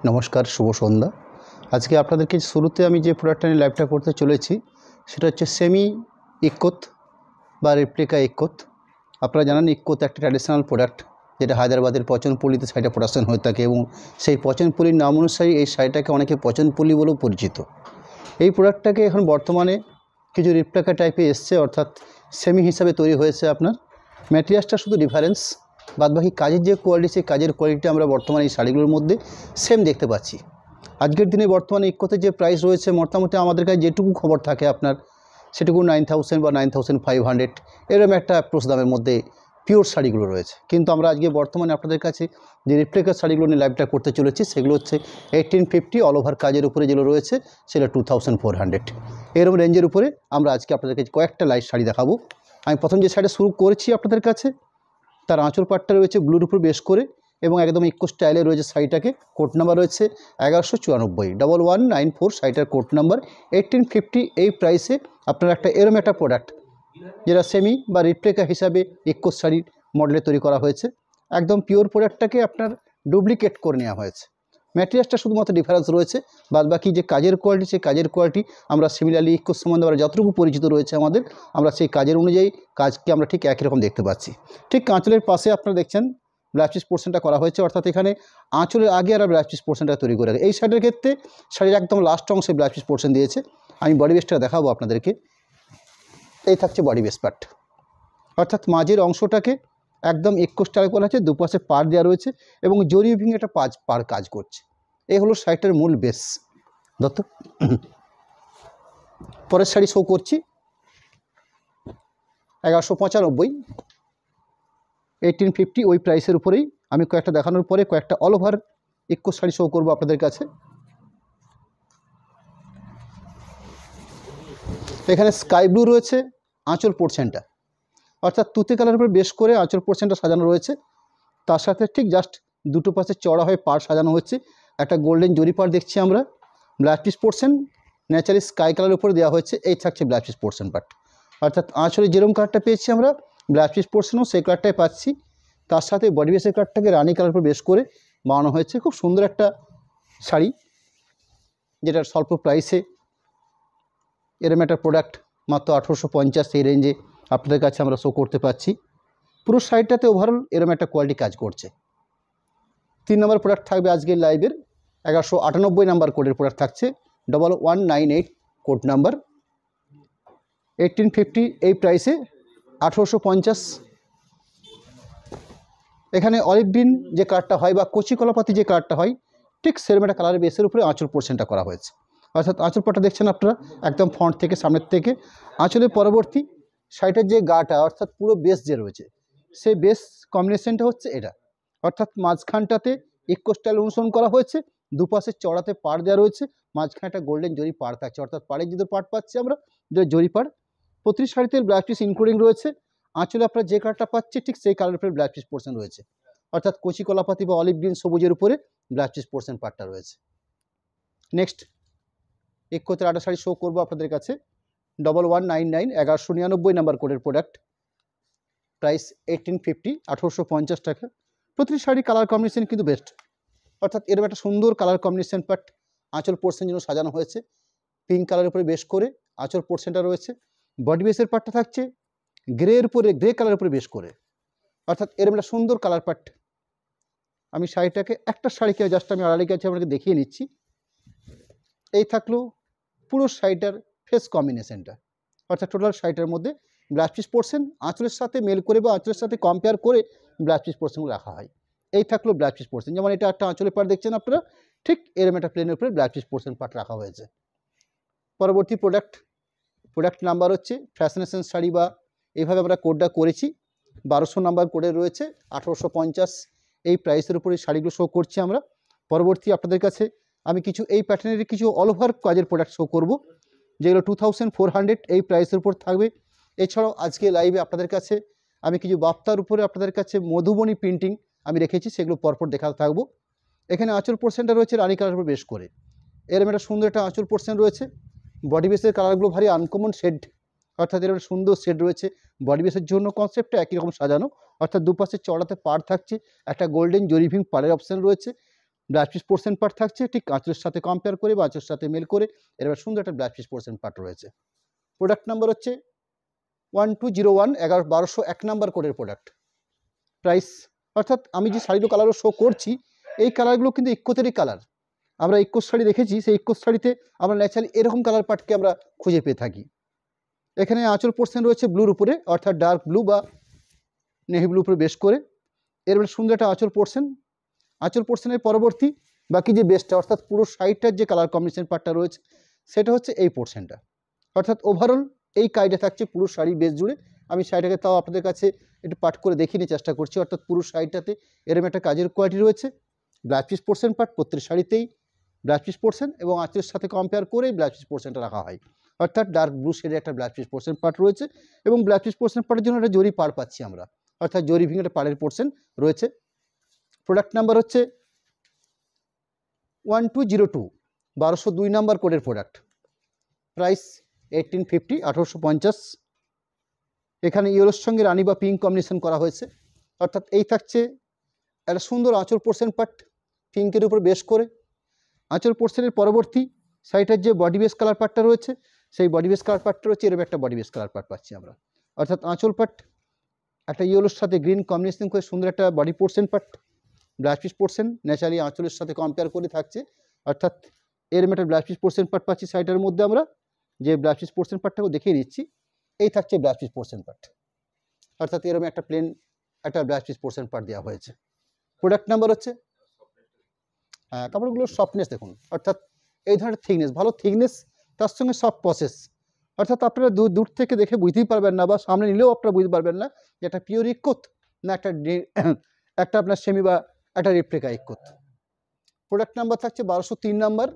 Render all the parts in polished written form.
নমস্কার, শুভ সন্ধ্যা। আজকে আপনাদেরকে শুরুতে আমি যে প্রোডাক্টটা নিয়ে লাইভটা করতে চলেছি সেটা হচ্ছে সেমি ইক্কোত বা রেপ্লিকা ইক্কোত। আপনারা জানেন ইক্কোত একটা ট্র্যাডিশনাল প্রোডাক্ট, যেটা হায়দ্রাবাদের পচনপল্লিতে শাড়িটা প্রোডাকশন হয়ে থাকে এবং সেই পচনপল্লির নাম অনুসারে এই শাড়িটাকে অনেকে পচনপল্লি বলেও পরিচিত। এই প্রোডাক্টটাকে এখন বর্তমানে কিছু রেপ্লিকা টাইপে এসছে, অর্থাৎ সেমি হিসাবে তৈরি হয়েছে। আপনার ম্যাটেরিয়ালসটা শুধু ডিফারেন্স, বাদবাকি কাজের যে কোয়ালিটি, সেই কাজের কোয়ালিটি আমরা বর্তমানে এই শাড়িগুলোর মধ্যে সেম দেখতে পাচ্ছি। আজকের দিনে বর্তমানে ইক্কোতে যে প্রাইস রয়েছে, মোটামুটি আমাদের কাছে যেটুকু খবর থাকে আপনার, সেটুকু 9000 বা 9500 এরকম একটা অ্যাপ্রোচ দামের মধ্যে পিওর শাড়িগুলো রয়েছে। কিন্তু আমরা আজকে বর্তমানে আপনাদের কাছে যে রেপ্লিকা শাড়িগুলো নিয়ে লাইভটা করতে চলেছি সেগুলো হচ্ছে 1850 অল ওভার কাজের উপরে যেগুলো রয়েছে সেটা 2400। এরকম রেঞ্জের উপরে আমরা আজকে আপনাদের কাছে কয়েকটা লাইট শাড়ি দেখাবো। আমি প্রথম যে শাড়িটা শুরু করেছি আপনাদের কাছে, তার আঁচল পাটটা রয়েছে ব্লুর উপর বেশ করে এবং একদম ইক্কো স্টাইলে রয়েছে। শাড়িটাকে কোড নাম্বার রয়েছে 1194 1194, শাড়িটার কোড নাম্বার 1850। এই প্রাইসে আপনারা একটা এরম একটা প্রোডাক্ট, যেটা সেমি বা রেপ্লিকা হিসাবে ইক্কো শাড়ির মডেলে তৈরি করা হয়েছে। একদম পিওর প্রোডাক্টটাকে আপনার ডুপ্লিকেট করে নেওয়া হয়েছে। ম্যাটেরিয়ালসটা শুধুমাত্র ডিফারেন্স রয়েছে, বাদবাকি যে কাজের কোয়ালিটি, সেই কাজের কোয়ালিটি আমরা সিমিলারলি ইক্কো সম্বন্ধে আমরা যতটুকু পরিচিত রয়েছে আমাদের, আমরা সেই কাজের অনুযায়ী কাজকে আমরা ঠিক একই রকম দেখতে পাচ্ছি। ঠিক আঁচলের পাশে আপনারা দেখছেন ব্লাউজ পিস পোর্শনটা করা হয়েছে, অর্থাৎ এখানে আঁচলের আগে আর ব্লাউজ পিস পোর্শনটা তৈরি করে এই শাড়ির ক্ষেত্রে শাড়ির একদম লাস্ট অংশে ব্লাউজ পিস পোর্শন দিয়েছে। আমি বডি বেসটা দেখাবো আপনাদেরকে। এই থাকছে বডি বেস পার্ট, অর্থাৎ মাঝের অংশটাকে একদম ইক্কো স্টাইল করা আছে, দুপাশে পাড় দেওয়া রয়েছে এবং জরি ভেঙে একটা পাড় কাজ করছে। এই হলো শাড়িটার মূল বেস। দত্ত পরের শাড়ি শো করছি 1195, 1850 ওই প্রাইসের উপরেই। আমি কয়েকটা দেখানোর পরে কয়েকটা অল ওভার ইক্কো শাড়ি শো করবো আপনাদের কাছে। এখানে স্কাই ব্লু রয়েছে আঁচল পোর্শনটা, অর্থাৎ তুতে কালারের উপরে বেশ করে আঁচল পোর্শনটা সাজানো রয়েছে। তার সাথে ঠিক জাস্ট দুটো পাশে চড়া হয়ে পাড় সাজানো হচ্ছে। একটা গোল্ডেন জরি পাড় দেখছি আমরা। Blouse piece portion naturally sky কালারের উপরে দেওয়া হয়েছে। এই থাকছে ব্লাউজ পিস পোর্শন পার্ট, অর্থাৎ আঁচলে যেরকম কালারটা পেয়েছি আমরা ব্লাউজ পিস পোর্শনও সেই কালারটাই পাচ্ছি। তার সাথে বডি বেসের কালারটাকে রানি কালারের উপর বেশ করে বানানো হয়েছে। খুব সুন্দর একটা শাড়ি, যেটা স্বল্প প্রাইসে এরম একটা প্রোডাক্ট মাত্র 1850 এই রেঞ্জে আপনাদের কাছে আমরা শো করতে পারছি। পুরো শাড়িটাতে ওভারঅল এরম একটা কোয়ালিটি কাজ করছে। 3 নম্বর প্রোডাক্ট থাকবে আজকের লাইভের 1198 নাম্বার কোডের প্রোডাক্ট থাকছে 1198 কোড নাম্বার 1850 এই প্রাইসে 1850। এখানে অলিভ গ্রিন যে কালারটা হয় বা কচি কলাপাতি যে কালারটা হয়, ঠিক সেরকম একটা কালারের বেসের উপরে আঁচল পোর্শনটা করা হয়েছে। অর্থাৎ আঁচল পাটটা দেখছেন আপনারা একদম ফ্রন্ট থেকে সামনের থেকে। আঁচলের পরবর্তী শাড়িটার যে গাটা, অর্থাৎ পুরো বেস যে রয়েছে, সেই বেস কম্বিনেশনটা হচ্ছে এটা, অর্থাৎ মাঝখানটাতে ইক্কো স্টাইল অনুসরণ করা হয়েছে। দুপাশে চড়াতে পাড় দেওয়া রয়েছে, মাঝখানে একটা গোল্ডেন জরি পাড় থাকছে, অর্থাৎ পাড়ের যে পাড় পাচ্ছি আমরা, যে জরি পাড়। প্রতিটি শাড়িতে ব্লাউজ পিস ইনক্লুডিং রয়েছে। আঁচলে আপনারা যে কালারটা পাচ্ছি ঠিক সেই কালারের উপরে ব্লাউজ পিস পোর্শন রয়েছে, অর্থাৎ কচি কলাপাতি বা অলিভ গ্রিন সবুজের উপরে ব্লাউজ পিস পোর্শন পার্টটা রয়েছে। নেক্সট ইক্কোতে আটা শাড়ি শো করবো আপনাদের কাছে 1199 1199 নাম্বার কোডের প্রোডাক্ট, প্রাইস 1850 1850 টাকা। প্রতিটি শাড়ি কালার কম্বিনেশন কিন্তু বেস্ট, অর্থাৎ এরকম একটা সুন্দর কালার কম্বিনেশন পার্ট আঁচল পোর্শন যেন সাজানো হয়েছে। পিঙ্ক কালারের উপরে বেশ করে আঁচল পোর্শনটা রয়েছে। বডি বেসের পার্টটা থাকছে গ্রের উপরে, গ্রে কালারের উপরে বেশ করে, অর্থাৎ এরকম একটা সুন্দর কালার পার্ট। আমি শাড়িটাকে একটা শাড়িকে জাস্ট আমি আড়ালে কাছে আপনাকে দেখিয়ে নিচ্ছি। এই থাকলো পুরো শাড়িটার ফেস কম্বিনেশনটা, অর্থাৎ টোটাল শাড়িটার মধ্যে ব্লাউজ পিস পোর্শন আঁচলের সাথে মেল করে বা আঁচলের সাথে কম্পেয়ার করে ব্লাউজ পিস পোর্শনগুলো রাখা হয়। এই থাকলো ব্লাউজ পিস পোর্শন, যেমন এটা একটা আঁচলের পার্ট দেখছেন আপনারা, ঠিক এরকম একটা প্লেনের উপরে ব্লাউজ পিস পোর্শন পার্ট রাখা হয়েছে। পরবর্তী প্রোডাক্ট নাম্বার হচ্ছে ফ্যাশনেশন শাড়ি, বা এইভাবে আমরা কোডটা করেছি 1200 নাম্বার কোডে রয়েছে 1850 এই প্রাইসের উপরে শাড়িগুলো শো করছি আমরা। পরবর্তী আপনাদের কাছে আমি কিছু এই প্যাটার্নের কিছু অল ওভার কাজের প্রোডাক্ট শো করব, যেগুলো 2400 এই প্রাইসের উপর থাকবে। এছাড়াও আজকে লাইভে আপনাদের কাছে আমি কিছু বাপ্তার উপরে আপনাদের কাছে মধুবনী প্রিন্টিং আমি রেখেছি, সেগুলো পরপর দেখাতে থাকবো। এখানে আঁচল পোর্শনটা রয়েছে রানী কালার উপর বেশ করে, এরকম একটা সুন্দর একটা আঁচল পোর্শন রয়েছে। বডি বেসের কালারগুলো ভারী আনকমন শেড, অর্থাৎ এরকম সুন্দর শেড রয়েছে। বডি বেসের জন্য কনসেপ্টটা একই রকম সাজানো, অর্থাৎ দুপাশে চড়াতে পাড় থাকছে, একটা গোল্ডেন জরিভিং পাড়ের অপশান রয়েছে। ব্লাউজ পিস পোর্শন পার্ট থাকছে ঠিক আঁচলের সাথে কম্পেয়ার করে বা আঁচলের সাথে মেল করে এরকম সুন্দর একটা ব্লাউজ পিস পোর্শন পার্ট রয়েছে। প্রোডাক্ট নাম্বার হচ্ছে 1201 1201 নাম্বার কোডের প্রোডাক্ট। প্রাইস অর্থাৎ আমি যে শাড়িগুলো কালারও শো করছি এই কালারগুলো কিন্তু ইক্কোতেরই কালার। আমরা ইক্কোস শাড়ি দেখেছি, সেই ইক্কোস শাড়িতে আমরা ন্যাচারালি এরকম কালার পার্টকে আমরা খুঁজে পেয়ে থাকি। এখানে আঁচল পোর্শন রয়েছে ব্লুর উপরে, অর্থাৎ ডার্ক ব্লু বা নেভি ব্লু উপরে বেশ করে এর সুন্দর একটা আঁচল পোর্শন। আঁচল পোর্শনের পরবর্তী বাকি যে বেসটা অর্থাৎ পুরো শাড়িটার যে কালার কম্বিনেশন পার্টটা রয়েছে সেটা হচ্ছে এই পোর্শনটা। অর্থাৎ ওভারঅল এই কাজটা থাকছে পুরো শাড়ি বেস জুড়ে। আমি শাড়িটাকে তাও আপনাদের কাছে একটু পাঠ করে দেখিয়ে নিয়ে চেষ্টা করছি। অর্থাৎ পুরো শাড়িটাতে এরকম একটা কাজের কোয়ালিটি রয়েছে। ব্লাউজ পিস পোর্শন পার্ট প্রত্যেক শাড়িতেই ব্লাউজ পিস পোর্শন এবং আঁচলের সাথে কম্পেয়ার করেই ব্লাউজ পিস পোর্শনটা রাখা হয়। অর্থাৎ ডার্ক ব্লু শেডের একটা ব্লাউজ পিস পোর্শন পার্ট রয়েছে এবং ব্লাউজ পিস পোর্শন পার্টের জন্য একটা জরি পাড় পাচ্ছি আমরা, অর্থাৎ জরি ভিঙে একটা পাড়ের পোর্শন রয়েছে। প্রোডাক্ট নাম্বার হচ্ছে 1202 1202 নাম্বার কোডের প্রোডাক্ট। প্রাইস 1850 1850। এখানে ইয়েলোর সঙ্গে রানি বা পিঙ্ক কম্বিনেশন করা হয়েছে। অর্থাৎ এই থাকছে একটা সুন্দর আঁচল পোর্শন পার্ট পিঙ্কের উপর বেশ করে। আঁচল পোর্শনের পরবর্তী সাইডের যে বডি বেস কালার পার্টটা রয়েছে সেই বডি বেস কালার পার্টটা রয়েছে এরকম একটা বডি বেস কালার পার্ট পাচ্ছি আমরা। অর্থাৎ আঁচল পার্ট একটা ইয়েলোর সাথে গ্রিন কম্বিনেশন করে সুন্দর একটা body portion part. Blouse piece portion naturally আঁচলের সাথে কম্পেয়ার করে থাকছে। অর্থাৎ এরকম একটা ব্লাউজ পিস পোর্শন পার্ট পাচ্ছি সাইডের মধ্যে। আমরা যে ব্লাউজ পিস পোর্শন পার্টটাকে দেখিয়ে দিচ্ছি, এই থাকছে ব্লাউজ পিস পোর্শন পার্ট। অর্থাৎ এরকম একটা প্লেন একটা ব্লাউজ পিস পোর্শন পার্ট দেওয়া হয়েছে। প্রোডাক্ট নাম্বার হচ্ছে কাপড়গুলোর সফটনেস দেখুন, অর্থাৎ এই ধরনের থিকনেস, ভালো থিকনেস তার সঙ্গে সফট প্রসেস। অর্থাৎ আপনারা দূর থেকে দেখে বুঝতেই পারবেন না বা সামনে নিলেও আপনারা বুঝতে পারবেন না যে একটা পিওর ইক্কোত না একটা আপনার সেমি বা একটা রেপ্লিকা ইক্কোত। প্রোডাক্ট নাম্বার থাকছে 1203 নাম্বার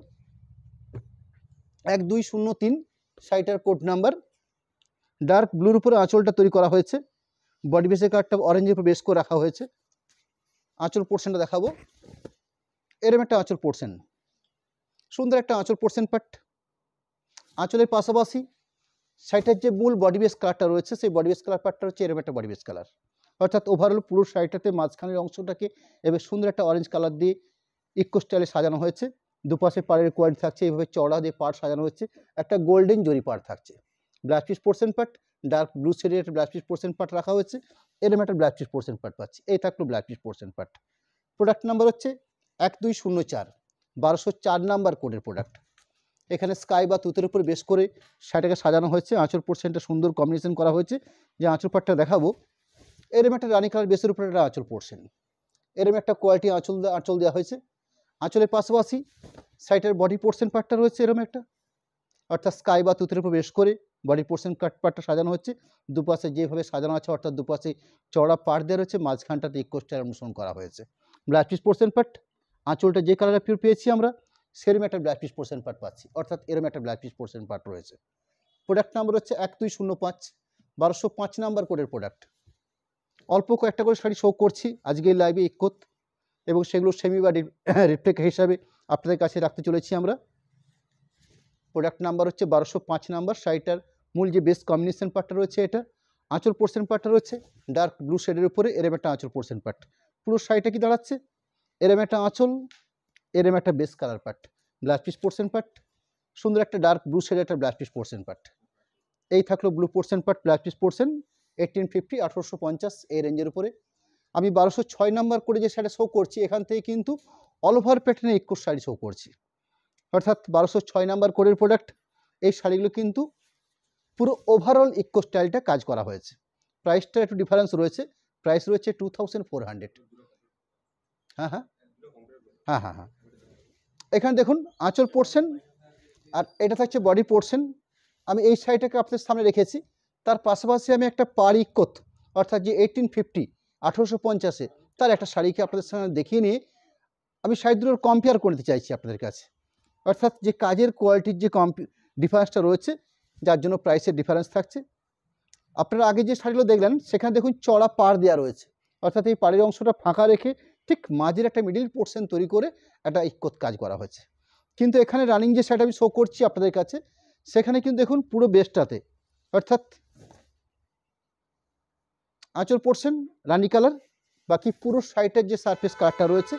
1203 শাড়িটার কোড নাম্বার। ডার্ক ব্লুর উপরে আঁচলটা তৈরি করা হয়েছে। বডি বেসের কার্ডটা অরেঞ্জের উপর বেস করে রাখা হয়েছে। আঁচল পোর্শনটা দেখাবো। এরকম একটা আঁচল পোর্শন, সুন্দর একটা আঁচল পোর্শন পার্ট। আঁচলের পাশাপাশি শাড়িটার যে মূল বডি বেস কালারটা রয়েছে সেই বডি বেস কালার পার্টটা হচ্ছে এরকম একটা বডি বেস কালার। অর্থাৎ ওভারঅল পুরো শাড়িটাতে মাঝখানের অংশটাকে এবার সুন্দর একটা অরেঞ্জ কালার দিয়ে ইকো স্টাইলে সাজানো হয়েছে। দুপাশে পাড়ের কোয়ালিটি থাকছে এইভাবে চওড়া দিয়ে পাড় সাজানো হচ্ছে। একটা গোল্ডেন জরি পাড় থাকছে। Blouse piece portion part dark blue শেডের একটা ব্লাউজ পিস পোর্শন পার্ট রাখা হয়েছে। এরকম একটা ব্লাউজ পিস পোর্শন পার্ট পাচ্ছি। এই থাকলো blouse piece portion part. Product number হচ্ছে 1204 1204 নাম্বার কোডের প্রোডাক্ট। এখানে স্কাই বা তুতের উপর বেশ করে শাড়িটাকে সাজানো হয়েছে। আঁচল পোর্শনটা সুন্দর কম্বিনেশন করা হয়েছে। যে আঁচল পাটটা দেখাবো এরকম একটা রানী কালার বেসের উপরে একটা আঁচল পোর্শন, এরকম একটা কোয়ালিটি আঁচল দেওয়া হয়েছে। আঁচলের পাশাপাশি সাইডের বডি পোর্শন পার্টটা রয়েছে এরকম একটা, অর্থাৎ স্কাই বা তুতের উপর বেশ করে বডি পোর্শন পার্টটা সাজানো হচ্ছে। দুপাশে যেভাবে সাজানো আছে অর্থাৎ দুপাশে চওড়া পাড় দেওয়া রয়েছে, মাঝখানটাতে ইকো স্টাইল অনুসরণ করা হয়েছে। ব্লাউজ পিস পোর্শন পার্ট আঁচলটা যে কালারে পেয়েছি আমরা সেরকম একটা ব্লাউজ পিস পোর্শন পার্ট পাচ্ছি। অর্থাৎ এরকম একটা ব্লাউজ পিস পোর্শন পার্ট রয়েছে। প্রোডাক্ট নাম্বার হচ্ছে 1205 1205 নাম্বার কোডের প্রোডাক্ট। অল্প কয়েকটা করে শাড়ি শো করছি আজকে লাইভে ইক্কোত এবং সেগুলো সেমি বা রিপ্লিকা হিসাবে আপনাদের কাছে রাখতে চলেছি আমরা। প্রোডাক্ট নাম্বার হচ্ছে 1205 নাম্বার। শাড়িটার মূল যে বেস কম্বিনেশন পার্টটা রয়েছে এটা আঁচল পোর্শন পার্টটা রয়েছে ডার্ক ব্লু শেডের উপরে এরম একটা আঁচল পোর্শন পার্ট। পুরো শাড়িটা কি দাঁড়াচ্ছে এরম একটা আঁচল, এরম একটা base colour part, blouse piece portion part, সুন্দর একটা ডার্ক ব্লু শেডের একটা ব্লাউজ পিস পোর্শন পার্ট। এই থাকলো blue portion part blouse piece portion 1850 1850 এই রেঞ্জের উপরে। আমি 1206 নাম্বার করে যে শাড়ি শো করছি এখান থেকে কিন্তু অল ওভার প্যাটার্নে ইকো শাড়ি শো করছি। অর্থাৎ 1206 নাম্বার কোডের প্রোডাক্ট। এই শাড়িগুলো কিন্তু পুরো ওভারঅল ইকো স্টাইলটা কাজ করা হয়েছে। প্রাইসটা একটু ডিফারেন্স রয়েছে, প্রাইস রয়েছে 2400। হ্যাঁ হ্যাঁ হ্যাঁ হ্যাঁ হ্যাঁ এখানে দেখুন আঁচল পোর্শন আর এটা থাকছে বডি পোর্শন। আমি এই শাড়িটাকে আপনাদের সামনে রেখেছি, তার পাশাপাশি আমি একটা পাড় ইক্কোত অর্থাৎ যে 1850 1850 তার একটা শাড়িকে আপনাদের সামনে দেখিয়ে নিয়ে আমি শাড়ি দুটোর কম্পেয়ার করতে চাইছি আপনাদের কাছে। অর্থাৎ যে কাজের কোয়ালিটির যে ডিফারেন্সটা রয়েছে যার জন্য প্রাইসের ডিফারেন্স থাকছে। আপনারা আগে যে শাড়িগুলো দেখলেন সেখানে দেখুন চড়া পাড় দেওয়া রয়েছে, অর্থাৎ এই পাড়ের অংশটা ফাঁকা রেখে ঠিক মাঝের একটা মিডিল পোর্শন তৈরি করে একটা ইক্কোত কাজ করা হয়েছে। কিন্তু এখানে রানিং যে শাড়িটা আমি শো করছি আপনাদের কাছে সেখানে কিন্তু দেখুন পুরো বেসটাতে অর্থাৎ আঁচল পোর্শন রানি কালার, বাকি পুরো শাড়িটার যে সারফেস কালারটা রয়েছে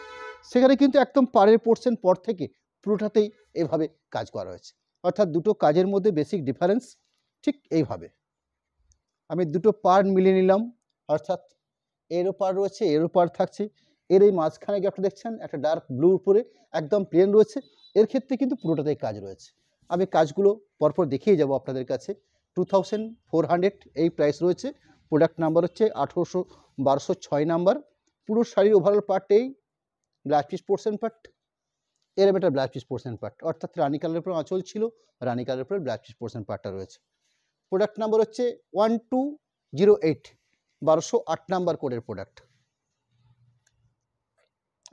সেখানে কিন্তু একদম পাড়ের পোর্শন পর থেকে পুরোটাতেই এভাবে কাজ করা হয়েছে। অর্থাৎ দুটো কাজের মধ্যে বেসিক ডিফারেন্স ঠিক এইভাবে। আমি দুটো পার্ট মিলিয়ে নিলাম, অর্থাৎ এরও পার রয়েছে, এরও পার থাকছে। এর এই মাঝখানে গ্যাপটা দেখছেন একটা ডার্ক ব্লুর উপরে একদম প্লেন রয়েছে। এর ক্ষেত্রে কিন্তু পুরোটাতেই কাজ রয়েছে। আমি কাজগুলো পরপর দেখিয়ে যাব আপনাদের কাছে। 2400 এই প্রাইস রয়েছে। প্রোডাক্ট নাম্বার হচ্ছে 1206 নাম্বার। পুরো শাড়ির ওভারঅল পার্ট এই ব্লাউজ পিস পোর্শন পার্ট, এরম একটা ব্লাউজ পিস পোর্শন পার্ট, অর্থাৎ রানী কালারের উপর আঁচল ছিল, রানী কালারের উপরে ব্লাউজ পিস পোর্শন পার্টটা রয়েছে। প্রোডাক্ট নাম্বার হচ্ছে 1208, 1208 নাম্বার কোডের প্রোডাক্ট।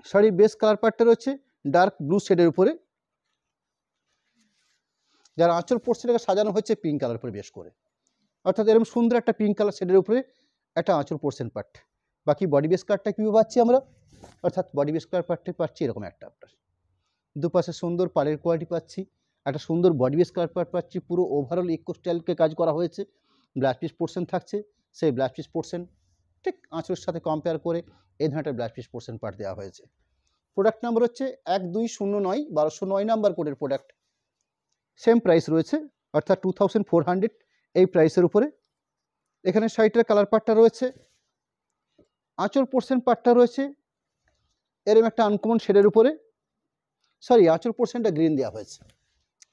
শাড়ির বেস কালার পার্টটা রয়েছে ডার্ক ব্লু শেডের উপরে, যার আঁচল পোর্শনটাকে সাজানো হচ্ছে পিঙ্ক কালার উপরে বেশ করে, অর্থাৎ এরকম সুন্দর একটা পিঙ্ক কালার শেডের উপরে একটা আঁচল পোর্শন পার্ট। বাকি বডি বেস কালারটা কীভাবে পাচ্ছি আমরা, অর্থাৎ বডি বেস কালার পার্টটা পাচ্ছি এরকম একটা আপনার দুপাশে সুন্দর পাড়ের কোয়ালিটি পাচ্ছি, একটা সুন্দর বডি বেস কালার পার্ট পাচ্ছি। পুরো ওভারঅল ইকো স্টাইলকে কাজ করা হয়েছে। ব্লাউজ পিস পোর্শন থাকছে, সেই ব্লাউজ পিস পোর্শন ঠিক আঁচলের সাথে কম্পেয়ার করে এই ধরনের একটা ব্লাউজ পিস পোর্শন পার্ট দেওয়া হয়েছে। প্রোডাক্ট নাম্বার হচ্ছে 1209, 1209 নাম্বার কোডের প্রোডাক্ট। সেম প্রাইস রয়েছে, অর্থাৎ 2400 এই প্রাইসের উপরে। এখানে শাড়িটার কালার পার্টটা রয়েছে, আঁচল পোর্শন পার্টটা রয়েছে এরম একটা আনকমন শেডের উপরে, সরি আঁচল পোর্শনটা গ্রিন দেওয়া হয়েছে,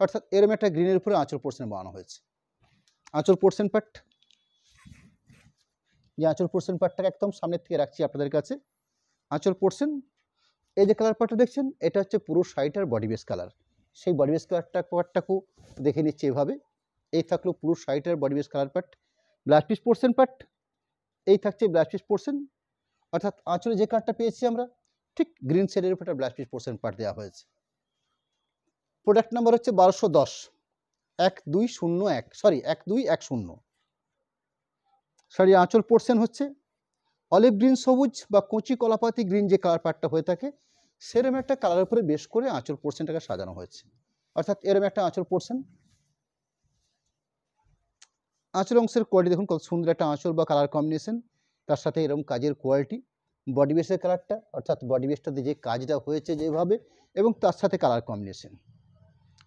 অর্থাৎ এরম একটা গ্রিনের উপরে আঁচল পোর্শন বানানো হয়েছে। আঁচল পোর্শন পার্ট, যে আঁচল পোর্শন পার্টটাকে একদম সামনের থেকে রাখছি আপনাদের কাছে। আঁচল পোর্শন, এই যে কালার পার্টটা দেখছেন এটা হচ্ছে পুরো শাড়িটার বডি বেস কালার। সেই বডি বেস পার্টটাকেও দেখে নিচ্ছে এভাবে। এই থাকলো পুরো শাড়িটার body base colour part. Blouse piece portion part এই থাকছে ব্লাউজ পিস পোর্শন, অর্থাৎ আঁচলে যে কালারটা পেয়েছি আমরা ঠিক গ্রিন শেডের উপর একটা ব্লাউজ পিস পোর্শন পার্ট দেওয়া হয়েছে। প্রোডাক্ট নাম্বার হচ্ছে 1210, 1201, সরি 1210। শাড়ির আঁচল পোর্শন হচ্ছে অলিভ গ্রিন সবুজ বা কচি কলাপাতি গ্রিন যে কালার পার্টটা হয়ে থাকে সেরকম একটা কালারের উপরে বেশ করে আঁচল পোর্শনটাকে সাজানো হয়েছে, অর্থাৎ এরকম একটা আঁচল পোর্শন। আঁচল অংশের কোয়ালিটি দেখুন কত সুন্দর একটা আঁচল বা কালার কম্বিনেশন, তার সাথে এরকম কাজের কোয়ালিটি। বডি বেসের কালারটা, অর্থাৎ বডি বেসটাতে যে কাজটা হয়েছে যেভাবে এবং তার সাথে কালার কম্বিনেশন,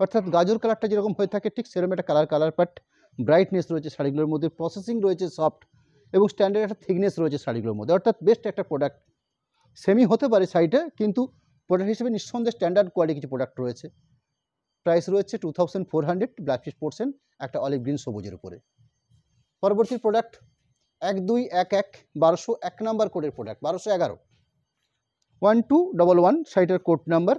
অর্থাৎ গাজর কালারটা যেরকম হয়ে থাকে ঠিক সেরকম একটা কালার পার্ট। ব্রাইটনেস রয়েছে শাড়িগুলোর মধ্যে, প্রসেসিং রয়েছে সফট এবং স্ট্যান্ডার্ড একটা থিকনেস রয়েছে শাড়িগুলোর মধ্যে, অর্থাৎ বেস্ট একটা প্রোডাক্ট। সেমি হতে পারে শাড়িটা, কিন্তু প্রোডাক্ট হিসেবে নিঃসন্দেহে স্ট্যান্ডার্ড কোয়ালিটি কিছু প্রোডাক্ট রয়েছে। প্রাইস রয়েছে 2400, ব্লাউজ পিস পোর্শন একটা অলিভ গ্রিন সবুজের উপরে। পরবর্তী প্রোডাক্ট 1211, 1201 নাম্বার কোডের প্রোডাক্ট, 1211, 1211 শাড়িটার কোড নাম্বার।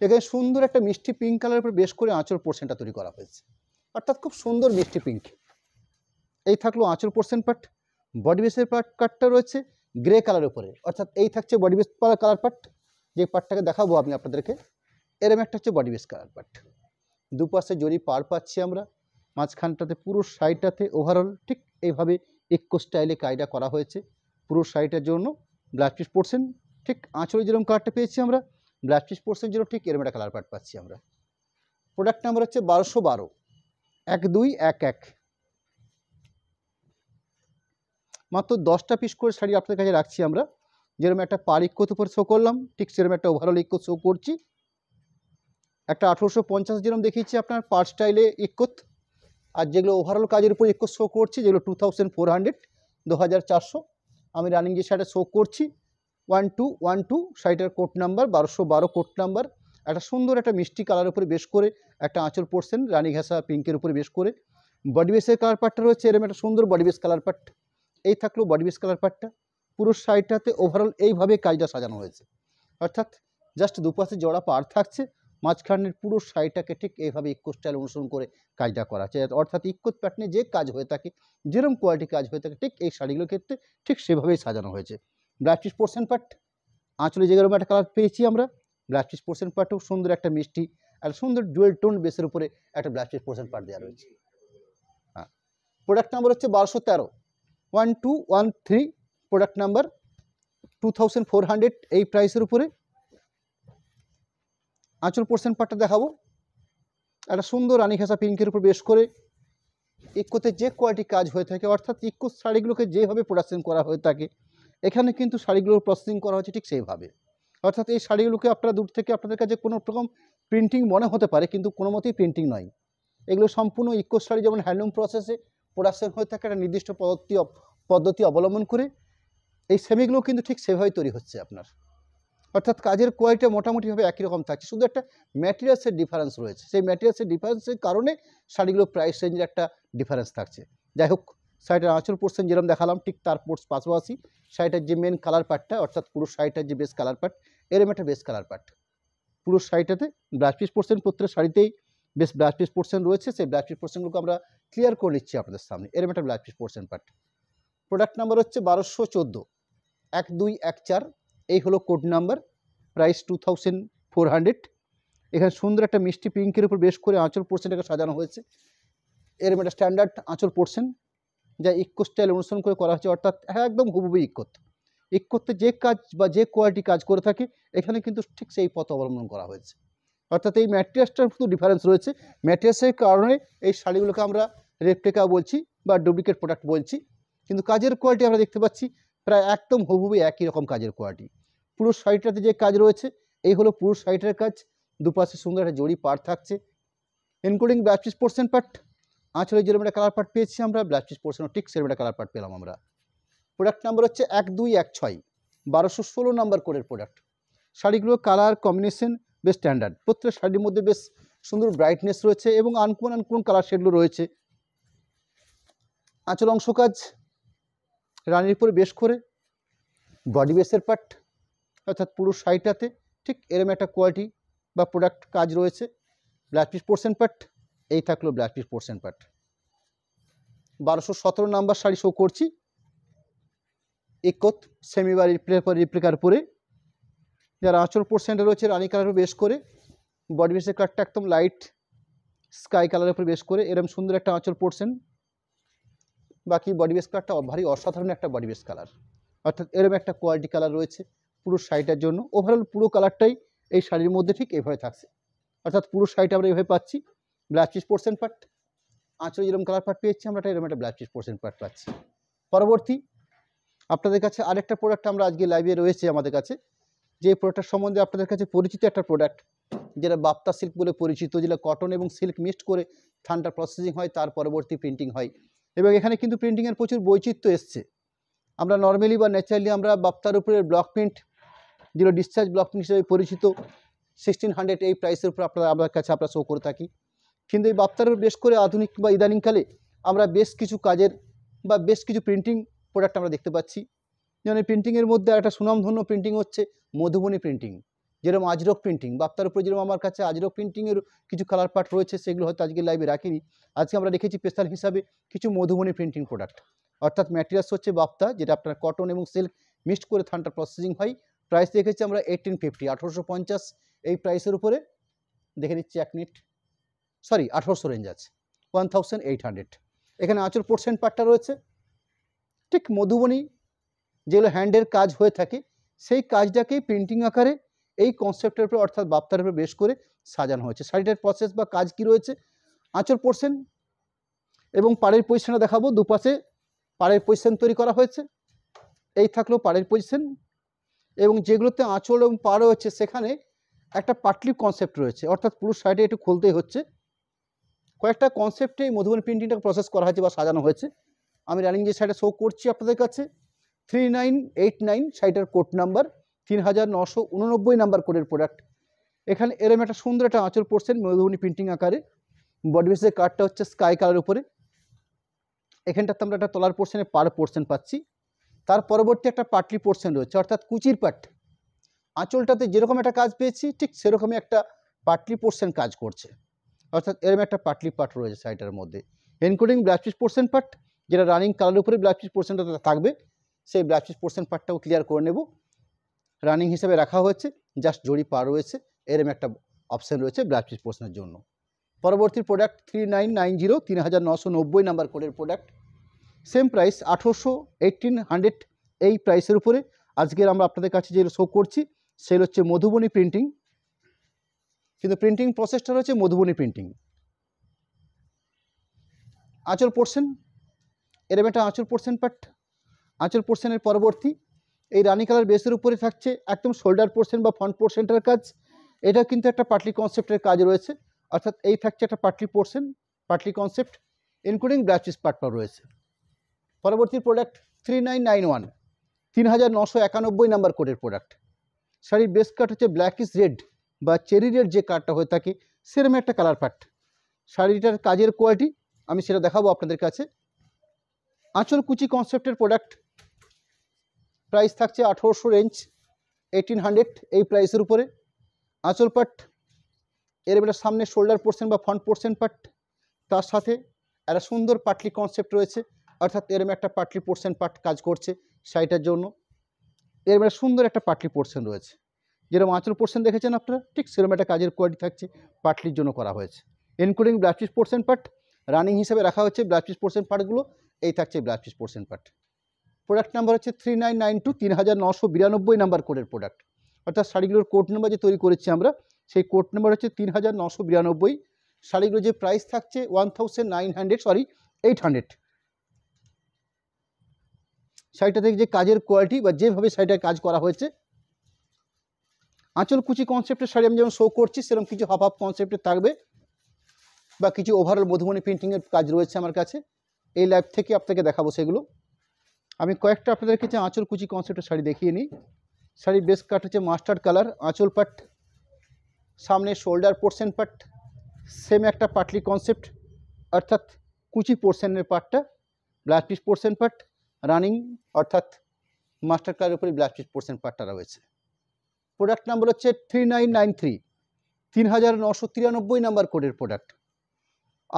এখানে সুন্দর একটা মিষ্টি পিঙ্ক কালারের উপর বেশ করে আঁচল পোর্শনটা তৈরি করা হয়েছে, অর্থাৎ খুব সুন্দর মিষ্টি পিঙ্ক। এই থাকলো আঁচল পোর্শন পার্ট। বডি বেসের কাটটা রয়েছে গ্রে কালারের উপরে, অর্থাৎ এই থাকছে বডি বেস কালার পার্ট, যে পার্টটাকে দেখাবো আমি আপনাদেরকে। এরম একটা হচ্ছে বডি বেস কালার পার্ট। দুপাশে জরি পার পাচ্ছি আমরা, মাঝখানটাতে পুরো শাড়িটাতে ওভারঅল ঠিক এইভাবে ইকো স্টাইলে কাজটা করা হয়েছে। পুরো শাড়িটার জন্য ব্লাউজ পিস পোর্শন ঠিক আঁচলে যেরকম কালারটা পেয়েছি আমরা, ব্লাউজ পিস পোর্শনের জন্য ঠিক এরকম একটা কালার পার্ট পাচ্ছি আমরা। প্রোডাক্ট নাম্বার হচ্ছে 1212, 1211। মাত্র 10টা পিস করে শাড়ি আপনাদের কাছে রাখছি আমরা। যেরকম একটা পার ইক্কোতে উপরে শো করলাম ঠিক সেরকম একটা ওভারঅল ইক্কো শো করছি। একটা 1850 যেরকম দেখিয়েছি আপনার পার স্টাইলে ইক্কোত, আর যেগুলো ওভারঅল কাজের উপর ইক্কো শো করছি যেগুলো 2400, 2400। আমি রানিং যে শাড়িটা শো করছি 1212 শাড়িটার কোড নাম্বার 1212 কোড নাম্বার। একটা সুন্দর একটা মিষ্টি কালারের উপরে বেশ করে একটা আঁচল পোর্শন রানী ঘাসা পিঙ্কের উপরে বেশ করে। বডি বেসের কালার পার্টটা রয়েছে এরকম একটা সুন্দর বডি বেস কালার পার্ট। এই থাকলো বডি বেস কালার পার্টটা। পুরো শাড়িটাতে ওভারঅল এইভাবে কাজটা সাজানো হয়েছে, অর্থাৎ জাস্ট দুপাশে জোড়া পার থাকছে, মাঝখানের পুরো শাড়িটাকে ঠিক এইভাবে ইকো স্টাইল অনুসরণ করে কাজটা করা আছে, অর্থাৎ ইকো প্যাটার্নে যে কাজ হয়ে থাকে যেরকম কোয়ালিটি কাজ হয়ে থাকে ঠিক এই শাড়িগুলোর ক্ষেত্রে ঠিক সেভাবেই সাজানো হয়েছে। ব্লাউজ পিস পোর্শন পার্ট, আঁচলে যেরকম একটা কালার পেয়েছি আমরা, ব্লাউজ পিস পোর্শন পার্টেও সুন্দর একটা মিষ্টি আর সুন্দর ডুয়েল টোন বেসের উপরে একটা ব্লাউজ পিস পোর্শন পার্ট দেওয়া রয়েছে। হ্যাঁ, প্রোডাক্ট নাম্বার হচ্ছে 1213, 1213 প্রোডাক্ট নাম্বার, 2400 এই প্রাইসের উপরে। আঁচল পোর্শন পার্টটা দেখাবো, একটা সুন্দর রানী ঘাসা পিঙ্কের উপর বেশ করে ইক্কোতে যে কোয়ালিটি কাজ হয়ে থাকে, অর্থাৎ ইক্কো শাড়িগুলোকে যেভাবে প্রোডাকশন করা হয়ে থাকে এখানে কিন্তু শাড়িগুলোর প্রসেসিং করা হচ্ছে ঠিক সেইভাবে। অর্থাৎ এই শাড়িগুলোকে আপনারা দূর থেকে আপনাদের কাছে কোনো রকম প্রিন্টিং মনে হতে পারে, কিন্তু কোনো মতেই প্রিন্টিং নয়। এগুলো সম্পূর্ণ ইকো শাড়ি, যেমন হ্যান্ডলুম প্রসেসে প্রোডাকশন হয়ে থাকে একটা নির্দিষ্ট পদ্ধতি অবলম্বন করে, এই সেমিগুলো কিন্তু ঠিক সেভাবেই তৈরি হচ্ছে আপনার। অর্থাৎ কাজের কোয়ালিটি মোটামুটিভাবে একই রকম থাকছে, শুধু একটা ম্যাটেরিয়ালসের ডিফারেন্স রয়েছে। সেই ম্যাটেরিয়ালসের ডিফারেন্সের কারণে শাড়িগুলো প্রাইস রেঞ্জের একটা ডিফারেন্স থাকছে। যাই হোক, শাড়িটার আঁচল পোর্শন যেরকম দেখালাম ঠিক তার পাশাপাশি শাড়িটার যে মেন কালার পার্টটা, অর্থাৎ পুরো শাড়িটার যে বেস কালার পার্ট, এরম একটা বেস কালার পার্ট পুরো শাড়িটাতে ব্লাউজ পিস পোর্শন, প্রত্যেকটা শাড়িতেই বেশ ব্লাউজ পিস পোর্শন রয়েছে। সেই ব্লাউজ পিস পোর্শনগুলোকে আমরা ক্লিয়ার করে নিচ্ছি আপনাদের সামনে। এরম একটা blouse piece portion part. Product number হচ্ছে 1214, 1214, এই হলো কোড নাম্বার। প্রাইস 2400। এখানে সুন্দর একটা মিষ্টি পিঙ্কের উপর বেশ করে আঁচল পোর্শনটাকে সাজানো হয়েছে। এরম একটা স্ট্যান্ডার্ড আঁচল পোর্শন, যা ইক্কো স্টাইল অনুসরণ করে করা হচ্ছে, অর্থাৎ একদম হুবহু ইক্কোতে যে কাজ বা যে কোয়ালিটি কাজ করে থাকে এখানে কিন্তু ঠিক সেই পথ অবলম্বন করা হয়েছে। অর্থাৎ এই ম্যাটেরিয়ালসটার শুধু ডিফারেন্স রয়েছে, ম্যাটেরিয়ালসের কারণে এই শাড়িগুলোকে আমরা রেপ্লিকা বলছি বা ডুপ্লিকেট প্রোডাক্ট বলছি, কিন্তু কাজের কোয়ালিটি আমরা দেখতে পাচ্ছি প্রায় একদম হুবহু একই রকম কাজের কোয়ালিটি। পুরো শাড়িটাতে যে কাজ রয়েছে এই হলো পুরো শাড়িটার কাজ। দুপাশে সুন্দর একটা জড়ি পাড় থাকছে, including blouse piece portion part. আঁচলে যেরকম একটা কালার পার্ট পেয়েছি আমরা, ব্লাউজ পিস পোর্শনও ঠিক সেরকম একটা কালার পার্ট পেলাম আমরা। প্রোডাক্ট নাম্বার হচ্ছে 1216, 1216 নাম্বার কোডের প্রোডাক্ট। শাড়িগুলোর কালার কম্বিনেশন বেশ স্ট্যান্ডার্ড, প্রত্যেক শাড়ির মধ্যে বেশ সুন্দর ব্রাইটনেস রয়েছে এবং আনকমন কালার শেডগুলো রয়েছে। আঁচল অংশ কাজ রানীর উপরে বেশ করে বডি বেসের পার্ট, অর্থাৎ পুরো শাড়িটাতে ঠিক এরম একটা কোয়ালিটি বা প্রোডাক্ট কাজ রয়েছে। ব্লাউজ পিস পোর্শন পার্ট, এই থাকলো blouse piece portion part. 1217 number sari show করছি, ইকোত সেমিবার রিপ্লিকার পরে, যার আঁচল পোর্শনটা রয়েছে রানী কালারের বেশ করে, বডি বেসের কালারটা একদম লাইট স্কাই কালারের উপর বেশ করে এরম সুন্দর একটা আঁচল পোর্শন। বাকি বডি বেস কালারটা ভারী অসাধারণ একটা বডি বেস কালার, অর্থাৎ এরম একটা কোয়ালিটি কালার রয়েছে পুরো শাড়িটার জন্য। ওভারঅল পুরো কালারটাই এই শাড়ির মধ্যে ঠিক এভাবে থাকছে, অর্থাৎ পুরো শাড়িটা আমরা এভাবে পাচ্ছি। ব্লাউজ পিস পোর্শন পার্ট, আঁচলে যেরকম কালার পার্ট পেয়েছি আমরা এরকম একটা ব্লাউজ পিস পোর্শন পার্ট পাচ্ছি। পরবর্তী আপনাদের কাছে আরেকটা প্রোডাক্ট আমরা আজকে লাইভে রয়েছে আমাদের কাছে, যে প্রোডাক্টের সম্বন্ধে আপনাদের কাছে পরিচিত একটা প্রোডাক্ট, যেটা বাপ্তা সিল্ক বলে পরিচিত, যেটা কটন এবং সিল্ক মিক্সড করে থান্ডার প্রসেসিং হয়, তার পরবর্তী প্রিন্টিং হয়। এবং এখানে কিন্তু প্রিন্টিংয়ের প্রচুর বৈচিত্র্য এসছে। আমরা নর্মালি বা ন্যাচারালি আমরা বাপ্তার উপরে ব্লক প্রিন্ট, যেগুলো ডিসচার্জ ব্লক প্রিন্ট হিসেবে পরিচিত, 1600 এই প্রাইসের উপর আপনার কাছে আমরা শো করে থাকি। কিন্তু এই বাপ্তার উপর বেশ করে আধুনিক বা ইদানিংকালে আমরা বেশ কিছু কাজের বা বেশ কিছু প্রিন্টিং প্রোডাক্ট আমরা দেখতে পাচ্ছি। যেমন এই প্রিন্টিংয়ের মধ্যে একটা সুনামধন্য প্রিন্টিং হচ্ছে মধুবনী প্রিন্টিং, যেরকম আজরক প্রিন্টিং। বাপ্তার উপরে যেরকম আমার কাছে আজরক প্রিন্টিংয়ের কিছু কালার পার্ট রয়েছে, সেগুলো হয়তো আজকে লাইভে রাখিনি। আজকে আমরা রেখেছি স্পেশাল হিসাবে কিছু মধুবনী প্রিন্টিং প্রোডাক্ট, অর্থাৎ ম্যাটেরিয়ালস হচ্ছে বাপ্তা, যেটা আপনার কটন এবং সিল্ক মিক্সড করে থান্ডার প্রসেসিং হয়। প্রাইস রেখেছি আমরা 1850, 1850 এই প্রাইসের উপরে। দেখে নিচ্ছি 1 মিনিট, সরি 1800 রেঞ্জ আছে, 1800। এখানে আঁচল পোর্শন পার্টটা রয়েছে ঠিক মধুবনী, যেগুলো হ্যান্ডের কাজ হয়ে থাকে সেই কাজটাকেই প্রিন্টিং আকারে এই কনসেপ্টের উপরে অর্থাৎ বাপ্তার উপরে বেশ করে সাজানো হয়েছে। শাড়িটার প্রসেস বা কাজ কি রয়েছে, আঁচল পোর্শন এবং পাড়ের পজিশনটা দেখাবো। দুপাশে পাড়ের পজিশন তৈরি করা হয়েছে, এই থাকলো পাড়ের পজিশন। এবং যেগুলোতে আঁচল এবং পাড় রয়েছে সেখানে একটা পাটলি কনসেপ্ট রয়েছে, অর্থাৎ পুরো শাড়িটা একটু খুলতেই হচ্ছে। কয়েকটা কনসেপ্টে এই মধুবনী প্রিন্টিংটাকে প্রসেস করা হয়েছে বা সাজানো হয়েছে। আমি রানিং যে শাড়িটা শো করছি আপনাদের কাছে 3989 শাড়িটার কোড নাম্বার, 3989 নাম্বার কোডের প্রোডাক্ট। এখানে এরম একটা সুন্দর একটা আঁচল পোর্শন মধুবনী প্রিন্টিং আকারে, বডি বেসের কার্ডটা হচ্ছে স্কাই কালারের উপরে। এখানটাতে আমরা একটা তলার পোর্শনে পাড় পোর্শন পাচ্ছি। তার পরবর্তী একটা পাটলি পোর্শন রয়েছে, অর্থাৎ কুচির পাট। আঁচলটাতে যেরকম একটা কাজ পেয়েছি ঠিক সেরকমই একটা পাটলি পোর্শন কাজ করছে, অর্থাৎ এরম একটা পাটলি পাট রয়েছে শাড়িটার মধ্যে, ইনক্লুডিং ব্লাউজ পিস পোর্শন পাট, যেটা রানিং কালারের উপরে ব্লাউজ পিস পোর্শনটা থাকবে। সেই ব্লাউজ পিস পোর্শন পার্টটাও ক্লিয়ার করে নেব। রানিং হিসেবে রাখা হয়েছে, জাস্ট জড়ি পা রয়েছে, এরম একটা অপশান রয়েছে ব্লাউজ পিস পোর্শনের জন্য। পরবর্তী প্রোডাক্ট 3990, 3990 নাম্বার কোডের প্রোডাক্ট। সেম প্রাইস 1800 এই প্রাইসের উপরে আজকের আমরা আপনাদের কাছে যে শো করছি সেটা হচ্ছে মধুবনী প্রিন্টিং, কিন্তু প্রিন্টিং প্রসেসটা হচ্ছে মধুবনী প্রিন্টিং। আঁচল পোর্শন, এরম একটা আঁচল পোর্শন পার্ট। আঁচল পোর্শনের পরবর্তী এই রানি কালার বেসের উপরে থাকছে একদম শোল্ডার পোর্শন বা ফ্রন্ট পোর্শনটার কাজ। এটা কিন্তু একটা পাটলি কনসেপ্টের কাজ রয়েছে, অর্থাৎ এই থাকছে একটা partly portion, partly concept including blouse piece পার্টটাও রয়েছে। পরবর্তী প্রোডাক্ট 3991, 3991 নাম্বার কোডের প্রোডাক্ট। শাড়ির বেস কাট হচ্ছে ব্ল্যাকিশ রেড বা চেরি রেড যে কালারটা হয়ে থাকে সেরকম একটা কালার পাট। শাড়িটার কাজের কোয়ালিটি আমি সেটা দেখাবো আপনাদের কাছে। আঁচল কুচি কনসেপ্টের প্রোডাক্ট, প্রাইস থাকছে 1800 রেঞ্জ, 1800 এই প্রাইসের উপরে। আঁচল পাট এর এবারে সামনে শোল্ডার পোর্শন বা ফ্রন্ট পোর্শন পাট, তার সাথে একটা সুন্দর পাটলি কনসেপ্ট রয়েছে, অর্থাৎ এরম একটা পাটলি পোর্শন পাট কাজ করছে শাড়িটার জন্য। এর এবারে সুন্দর একটা পাটলি পোর্শন রয়েছে, যেরকম আঁচল পোর্শন দেখেছেন আপনারা ঠিক সেরকম একটা কাজের কোয়ালিটি থাকছে, পাটলির জন্য করা হয়েছে ইনক্লুডিং ব্লাউজ পিস পোর্শন পাট। রানিং হিসেবে রাখা হচ্ছে ব্লাউজ পিস পোর্শন পাটগুলো, এই থাকছে ব্লাউজ পিস পোর্শন পাট। প্রোডাক্ট নাম্বার হচ্ছে 3992, 3992 নাম্বার কোডের প্রোডাক্ট, অর্থাৎ শাড়িগুলোর কোড নাম্বার যে তৈরি করেছি আমরা সেই কোড নাম্বার হচ্ছে 3992। শাড়িগুলো যে প্রাইস থাকছে 800। শাড়িটা থেকে যে কাজের কোয়ালিটি বা যেভাবে শাড়িটায় কাজ করা হয়েছে, আঁচল কুচি কনসেপ্টের শাড়ি আমি যেমন শো করছি সেরকম কিছু হাফ হাফ কনসেপ্টের থাকবে বা কিছু ওভারঅল মধুবনী প্রিন্টিংয়ের কাজ রয়েছে আমার কাছে, এই লাইভ থেকে আপনাকে দেখাবো সেগুলো। আমি কয়েকটা আপনাদের কাছে আঁচল কুচি কনসেপ্টের শাড়ি দেখিয়ে নিই। শাড়ির বেস কাট হচ্ছে মাস্টার্ড কালার, আঁচল পাট, সামনে শোল্ডার পোর্শন পাট সেম একটা পাটলি কনসেপ্ট, অর্থাৎ কুচি পোর্শনের পাটটা ব্লাউজ পিস পোর্শন পাট রানিং, অর্থাৎ মাস্টার কালারের উপরে ব্লাউজ পিস পোর্শন পাটটা রয়েছে। প্রোডাক্ট নাম্বার হচ্ছে 3993, 3993 নাম্বার কোডের প্রোডাক্ট।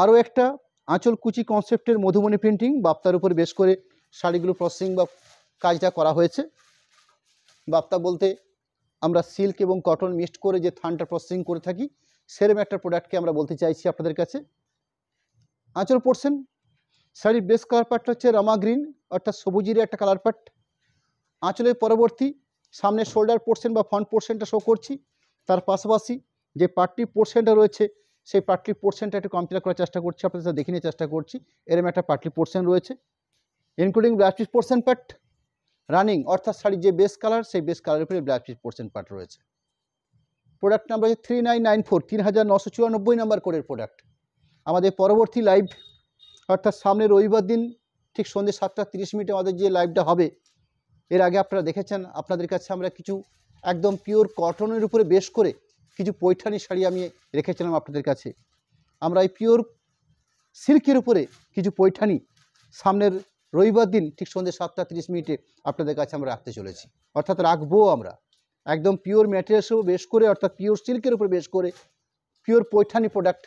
আরও একটা আঁচল কুচি কনসেপ্টের মধুবনী প্রিন্টিং বাপ্তার উপরে বেশ করে শাড়িগুলো প্রসেসিং বা কাজটা করা হয়েছে। বাপ্তা বলতে আমরা সিল্ক এবং কটন মিক্সড করে যে থানটা প্রসেসিং করে থাকি সেরকম একটা প্রোডাক্টকে আমরা বলতে চাইছি আপনাদের কাছে। আঁচল পোর্শন শাড়ির বেস কালার পাটটা হচ্ছে রামা গ্রিন, অর্থাৎ সবুজের একটা কালার পাট। আঁচলের পরবর্তী সামনে শোল্ডার পোর্শন বা ফ্রন্ট পোর্শনটা শো করছি, তার পাশাপাশি যে পাটলি পোর্শনটা রয়েছে সেই পাটলি পোর্শনটা একটু কমপ্লিট করার চেষ্টা করছি, আপনাদের সাথে দেখে নিয়ে চেষ্টা করছি। এরকম একটা পাটলি পোর্শন রয়েছে ইনক্লুডিং ব্লাউজ পিস পোর্শন পাট রানিং, অর্থাৎ শাড়ির যে বেস কালার সেই বেস কালারের উপরে ব্লাউজ পিস পোর্শন পাট রয়েছে। প্রোডাক্ট নাম্বার হচ্ছে 3994, 3994 নাম্বার কোডের প্রোডাক্ট। আমাদের পরবর্তী লাইভ অর্থাৎ সামনে রবিবার দিন ঠিক সন্ধ্যে 7:30 আমাদের যে লাইভটা হবে, এর আগে আপনারা দেখেছেন আপনাদের কাছে আমরা কিছু একদম পিওর কটনের উপরে বেশ করে কিছু পৈঠানি শাড়ি আমি রেখেছিলাম আপনাদের কাছে। আমরা এই পিওর সিল্কের উপরে কিছু পৈঠানি সামনের রবিবার দিন ঠিক সন্ধ্যে 7:30 আপনাদের কাছে আমরা রাখতে চলেছি, অর্থাৎ রাখবো আমরা একদম পিওর ম্যাটেরিয়ালসও বেশ করে, অর্থাৎ পিওর সিল্কের উপরে বেশ করে পিওর পৈঠানি প্রোডাক্ট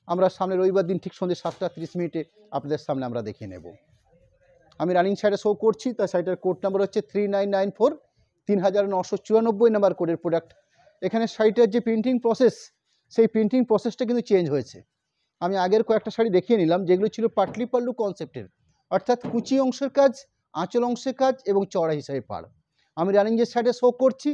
আমরা সামনে রবিবার দিন ঠিক সন্ধ্যে 7:30 আপনাদের সামনে আমরা দেখিয়ে নেব। আমি রানিং সাইডে শো করছি, তার সাইডের কোড নাম্বার হচ্ছে 3994, 3994 নাম্বার কোডের প্রোডাক্ট। এখানে শাড়িটার যে প্রিন্টিং প্রসেস সেই প্রিন্টিং প্রসেসটা কিন্তু চেঞ্জ হয়েছে। আমি আগের কয়েকটা শাড়ি দেখিয়ে নিলাম যেগুলো ছিল পাটলি পাল্লু কনসেপ্টের, অর্থাৎ কুচি অংশের কাজ, আঁচল অংশের কাজ এবং চড়া হিসাবে পাড়। আমি রানিং যে সাইডে শো করছি